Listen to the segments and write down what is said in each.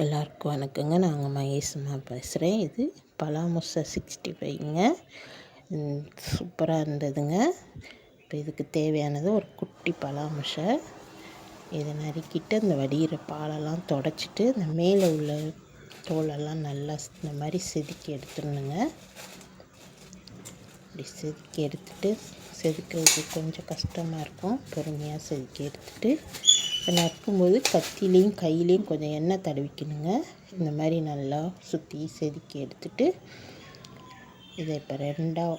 எல்லாருக்கும் வணக்கங்க. நாங்கள் மகேஷ்மா பேசுகிறேன். இது பலாமுசை 65ங்க. சூப்பராக இருந்ததுங்க. இப்போ இதுக்கு தேவையானது ஒரு குட்டி பலாமுசை. இதை நறுக்கிட்டு அந்த வடிகிற பாலெல்லாம் தொடச்சிட்டு இந்த மேலே உள்ள தோலெல்லாம் நல்லா இந்த மாதிரி செதுக்கி எடுத்துடணுங்க. இப்படி செதுக்கி எடுத்துட்டு செதுக்கிறதுக்கு கொஞ்சம் கஷ்டமாக இருக்கும். பொறுமையாக செதுக்கி எடுத்துட்டு நறுக்கும்போது கத்திலையும் கையிலையும் கொஞ்சம் எண்ணெய் தடவிக்கணுங்க. இந்த மாதிரி நல்லா சுற்றி செதுக்கி எடுத்துட்டு இதை இப்போ ரெண்டாக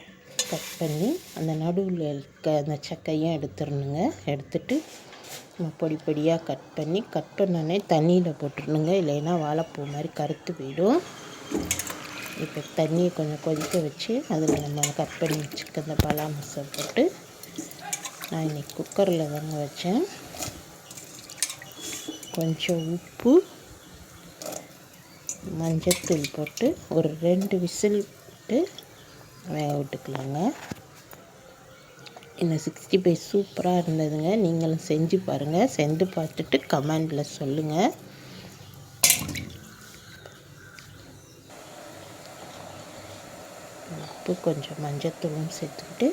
கட் பண்ணி அந்த நடுவில் இருக்க அந்த சக்கையும் எடுத்துடணுங்க. எடுத்துட்டு பொடி பொடியாக கட் பண்ணோடனே தண்ணியில் போட்டுடணுங்க. இல்லைன்னா வாழைப்பூ மாதிரி கருத்து போயிடும். இப்போ தண்ணியை கொஞ்சம் கொதிக்க வச்சு அதில் நம்ம கட் பண்ணி வச்சுக்க அந்த பலாமுசை போட்டு நான் இன்றைக்கி குக்கரில் தாங்க வச்சேன். கொஞ்சம் உப்பு, மஞ்சத்தூள் போட்டு ஒரு 2 விசில் விட்டு வேக விட்டுக்கலாங்க. இந்த 65 சூப்பராக இருந்ததுங்க. நீங்களும் செஞ்சு பாருங்கள். செஞ்சு பார்த்துட்டு கமெண்டில் சொல்லுங்கள். உப்பு கொஞ்சம் மஞ்சத்தூளும் சேர்த்துக்கிட்டு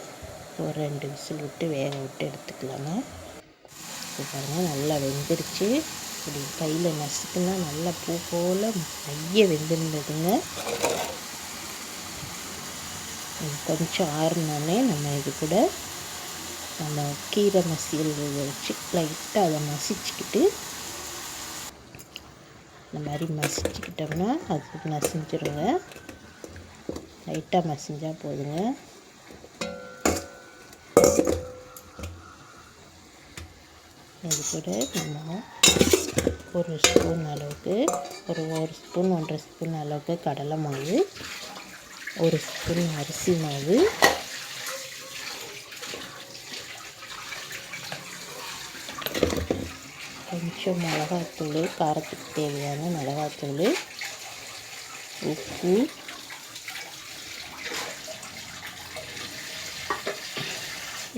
ஒரு 2 விசில் விட்டு வேக விட்டு எடுத்துக்கலாங்க. இப்போ பாருங்கள் நல்லா வெந்துருச்சு. இப்படி கையில் நசுக்குன்னா நல்லா பூ போல் நிறைய வெந்திருந்ததுங்க. கொஞ்சம் ஆறுனோடனே நம்ம இது கூட நம்ம கீரை மசியல் வச்சு லைட்டாக அதை மசிச்சுக்கிட்டு இந்த மாதிரி மசிச்சுக்கிட்டோம்னா அது மசிஞ்சிருங்க. லைட்டாக மசிஞ்சால் போதுங்க. இது கூட நம்ம ஒரு ஸ்பூன் அளவுக்கு ஒரு ஸ்பூன் 1.5 ஸ்பூன் அளவுக்கு கடலை மாவு, 1 ஸ்பூன் அரிசி மாவு, கொஞ்சம் மிளகாத்தூள், காரத்துக்கு தேவையான மிளகாத்தூள், உப்பு,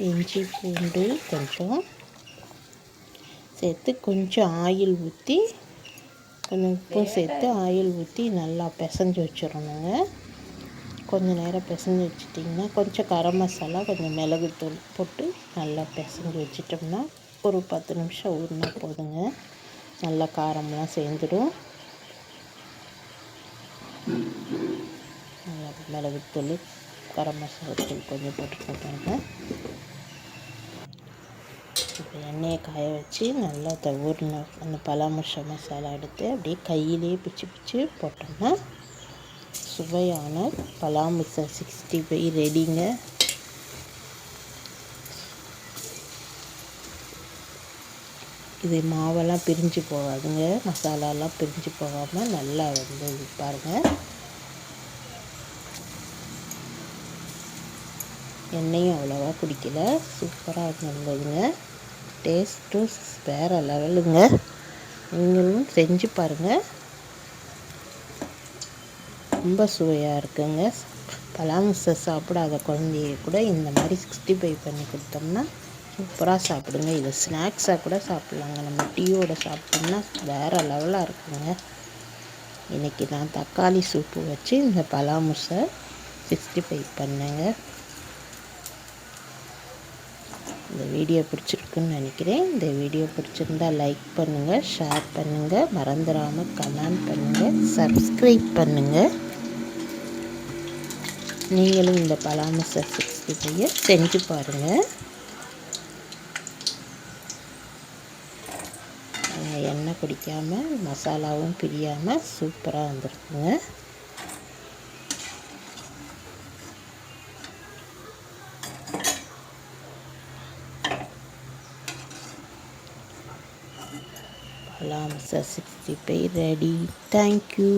இஞ்சி பூண்டு கொஞ்சம் சேர்த்து கொஞ்சம் ஆயில் ஊற்றி கொஞ்சம் உப்பும் சேர்த்து ஆயில் ஊற்றி நல்லா பிசைஞ்சு வச்சிடணுங்க. கொஞ்சம் நேரம் பிசைஞ்சு வச்சிட்டிங்கன்னா கொஞ்சம் கரம் மசாலா, கொஞ்சம் மிளகுத்தூள் போட்டு நல்லா பிசைஞ்சு வச்சிட்டோம்னா ஒரு 10 நிமிஷம் ஊறினா போதுங்க. நல்லா காரம்லாம் சேர்ந்துடும். நல்லா மிளகுத்தூள், கரம் மசாலா தூள் கொஞ்சம் போட்டுக்கோங்க. இப்போ எண்ணெயை காய வச்சு நல்லா ஊறின அந்த பலாமுசை மசாலா எடுத்து அப்படியே கையிலேயே பிச்சு போட்டோம்னா சுவையான பலாமுசை 65 ரெடிங்க. இது மாவெல்லாம் பிரிஞ்சு போகாதுங்க. மசாலாலாம் பிரிஞ்சு போகாமல் நல்லா வந்து பாருங்கள். எண்ணெயும் அவ்வளோவா குடிக்கல. சூப்பராக இருந்ததுங்க. டேஸ்ட்டும் வேறு லெவலுங்க. நீங்களும் செஞ்சு பாருங்கள். ரொம்ப சுவையாக இருக்குங்க. பலாமுசை சாப்பிடாத குழந்தைய கூட இந்த மாதிரி 65 பண்ணி கொடுத்தோம்னா சூப்பராக சாப்பிடுங்க. இதை ஸ்நாக்ஸாக கூட சாப்பிட்லாங்க. நம்ம டீயோட சாப்பிட்டோம்னா வேறு லெவலாக இருக்குங்க. இன்றைக்கி நான் தக்காளி சூப்பு வச்சு இந்த பலாமுசை 65 பண்ணேங்க. இந்த வீடியோ பிடிச்சிருக்குன்னு நினைக்கிறேன். இந்த வீடியோ பிடிச்சிருந்தா லைக் பண்ணுங்கள், ஷேர் பண்ணுங்கள், மறந்துடாமல் கமெண்ட் பண்ணுங்கள், சப்ஸ்கிரைப் பண்ணுங்கள். நீங்களும் இந்த பலாமுசை 65 செஞ்சு பாருங்கள். எண்ணெய் குடிக்காமல் மசாலாவும் பிரியாமல் சூப்பராக வந்துருக்குங்க. பலாமுசை 65 ரெடி. தேங்க்யூ.